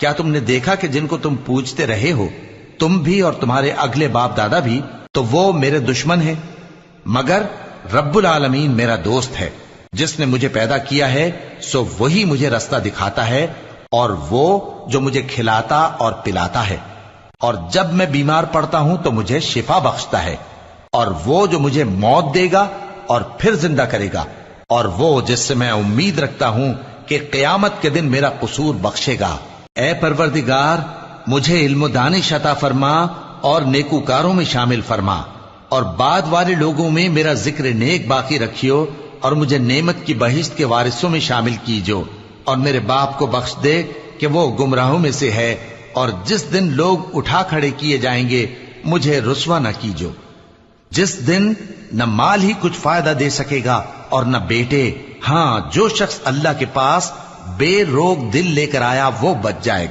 کیا تم نے دیکھا کہ جن کو تم پوجتے رہے ہو، تم بھی اور تمہارے اگلے باپ دادا بھی، تو وہ میرے دشمن ہیں، مگر رب العالمین میرا دوست ہے۔ جس نے مجھے پیدا کیا ہے سو وہی مجھے رستہ دکھاتا ہے، اور وہ جو مجھے کھلاتا اور پلاتا ہے، اور جب میں بیمار پڑتا ہوں تو مجھے شفا بخشتا ہے، اور وہ جو مجھے موت دے گا اور پھر زندہ کرے گا، اور وہ جس سے میں امید رکھتا ہوں کہ قیامت کے دن میرا قصور بخشے گا۔ اے پروردگار، مجھے علم و دانش عطا فرما اور نیکوکاروں میں شامل فرما، اور بعد والے لوگوں میں میرا ذکر نیک باقی رکھیو، اور مجھے نعمت کی بہشت کے وارثوں میں شامل کیجو، اور میرے باپ کو بخش دے کہ وہ گمراہوں میں سے ہے، اور جس دن لوگ اٹھا کھڑے کیے جائیں گے مجھے رسوا نہ کیجو، جس دن نہ مال ہی کچھ فائدہ دے سکے گا اور نہ بیٹے۔ ہاں، جو شخص اللہ کے پاس بے روک دل لے کر آیا وہ بچ جائے گا۔